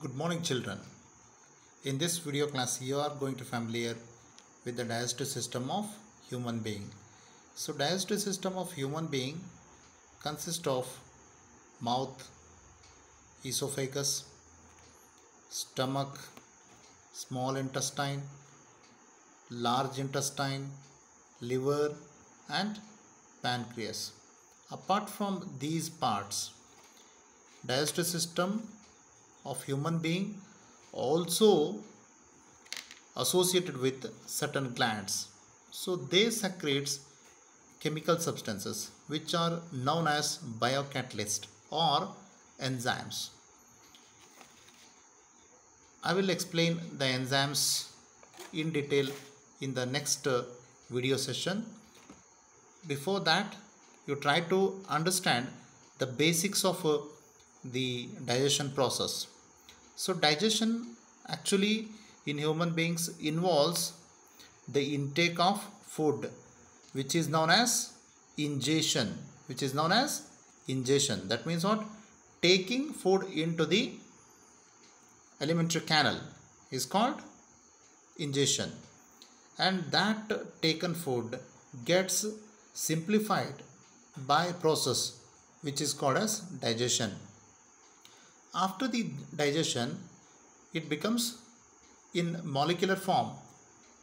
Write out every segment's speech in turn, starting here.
Good morning, children. In this video class you are going to familiar with the digestive system of human being. So digestive system of human being consists of mouth, esophagus, stomach, small intestine, large intestine, liver and pancreas. Apart from these parts, digestive system of human being also associated with certain glands. So they secretes chemical substances which are known as biocatalysts or enzymes. I will explain the enzymes in detail in the next video session. Before that, you try to understand the basics of the digestion process. So digestion actually in human beings involves the intake of food, which is known as ingestion. That means what? Taking food into the alimentary canal is called ingestion, and that taken food gets simplified by process which is called as digestion. After the digestion, it becomes in molecular form.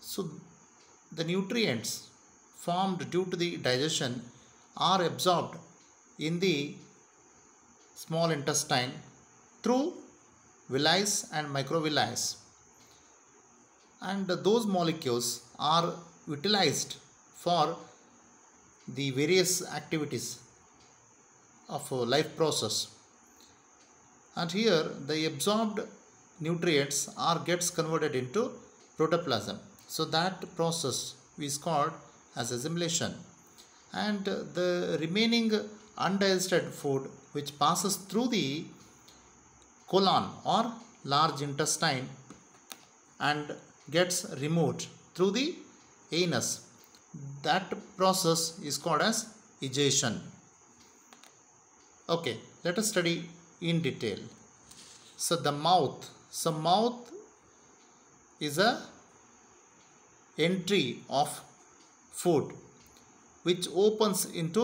So the nutrients formed due to the digestion are absorbed in the small intestine through villi and microvilli, and those molecules are utilized for the various activities of a life process. And here the absorbed nutrients are gets converted into protoplasm. So that process is called as assimilation, and the remaining undigested food which passes through the colon or large intestine and gets removed through the anus, that process is called as egestion. Okay, let us study in detail. So the mouth. So mouth is a entry of food which opens into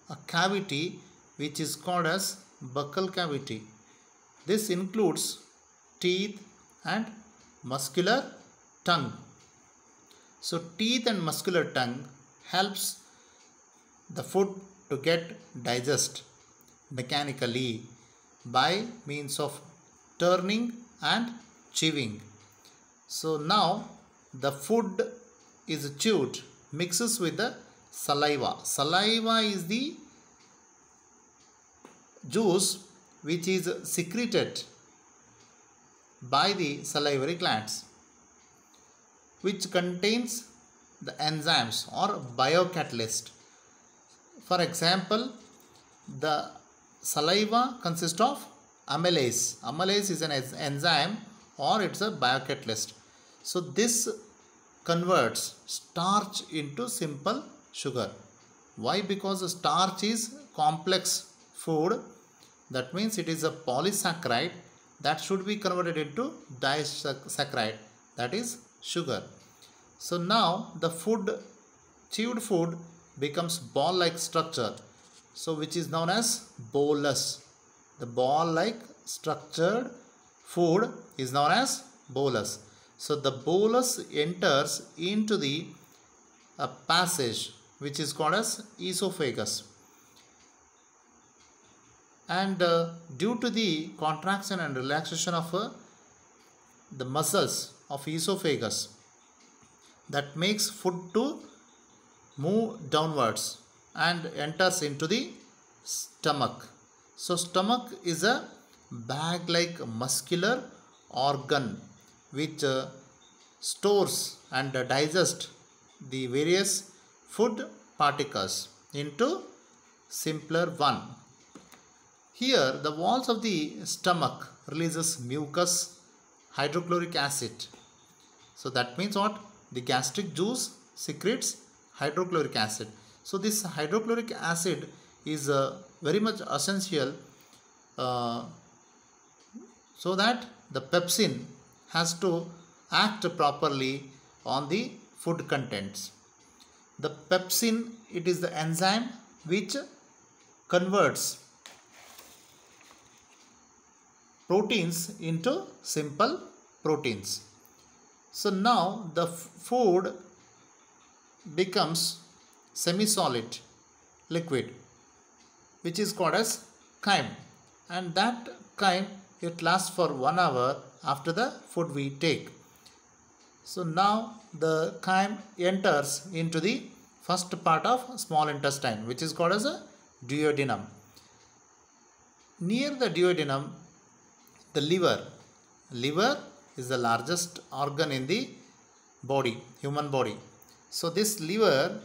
a cavity which is called as buccal cavity. This includes teeth and muscular tongue. So teeth and muscular tongue helps the food to get digest mechanically by means of turning and chewing. So now the food is chewed, mixes with the saliva. Saliva is the juice which is secreted by the salivary glands, which contains the enzymes or biocatalyst. For example, the saliva consists of amylase. Amylase is an enzyme or it's a biocatalyst. So this converts starch into simple sugar. Why? Because starch is complex food. That means it is a polysaccharide that should be converted into disaccharide, that is sugar. So now the chewed food becomes ball-like structure, so which is known as bolus. The ball-like structured food is known as bolus. So the bolus enters into the passage which is called as esophagus, and due to the contraction and relaxation of the muscles of esophagus, that makes food to move downwards and enters into the stomach. So stomach is a bag-like muscular organ which stores and digests the various food particles into simpler one. Here the walls of the stomach releases mucus, hydrochloric acid. So that means what? The gastric juice secretes hydrochloric acid. So this hydrochloric acid is very much essential so that the pepsin has to act properly on the food contents. The pepsin, it is the enzyme which converts proteins into simple proteins. So now the food becomes semi-solid liquid, which is called as chyme, and that chyme, it lasts for 1 hour after the food we take. So now the chyme enters into the first part of small intestine, which is called as a duodenum. Near the duodenum, the liver is the largest organ in the body, human body. So this liver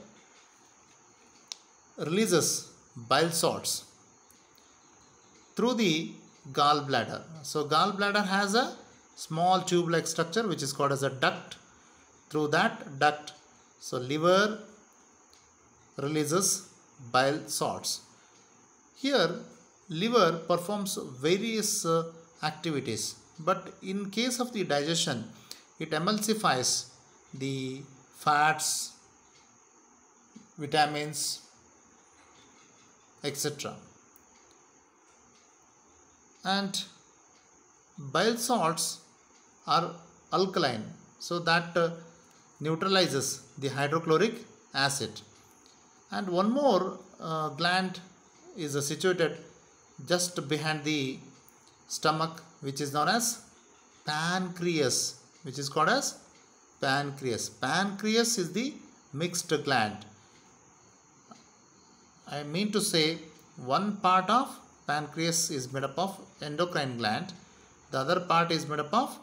releases bile salts through the gallbladder. So gallbladder has a small tube-like structure which is called as a duct. Through that duct, so liver releases bile salts. Here liver performs various activities, but in case of the digestion, it emulsifies the fats, vitamins, etc. And bile salts are alkaline, so that neutralizes the hydrochloric acid. And one more gland is situated just behind the stomach, which is known as pancreas, which is called as pancreas. Pancreas is the mixed gland. I mean to say, one part of pancreas is made up of endocrine gland, the other part is made up of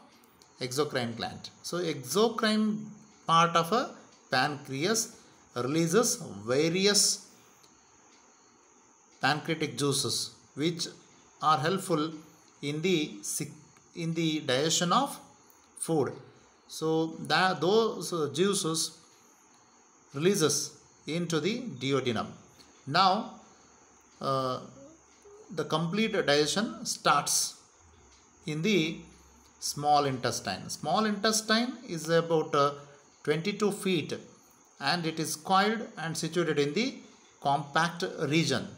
exocrine gland. So exocrine part of a pancreas releases various pancreatic juices which are helpful in the digestion of food. So those juices releases into the duodenum. Now the complete digestion starts in the small intestine. Small intestine is about 22 feet and it is coiled and situated in the compact region.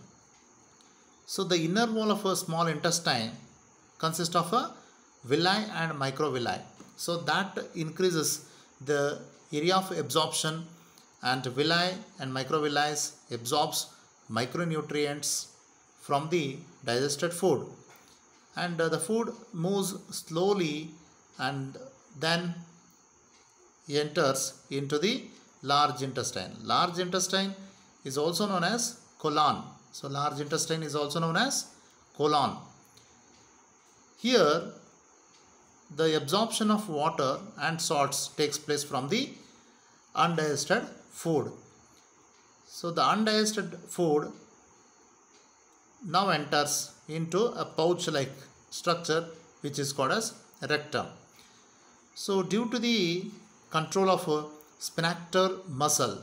So the inner wall of a small intestine consists of a villi and microvilli. So that increases the area of absorption, and villi and microvilli absorbs micronutrients from the digested food, and the food moves slowly and then enters into the large intestine. Large intestine is also known as colon. So large intestine is also known as colon. Here the absorption of water and salts takes place from the undigested food. So the undigested food now enters into a pouch-like structure which is called as rectum. So due to the control of sphincter muscle,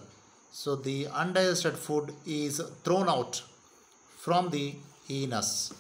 so the undigested food is thrown out from the anus.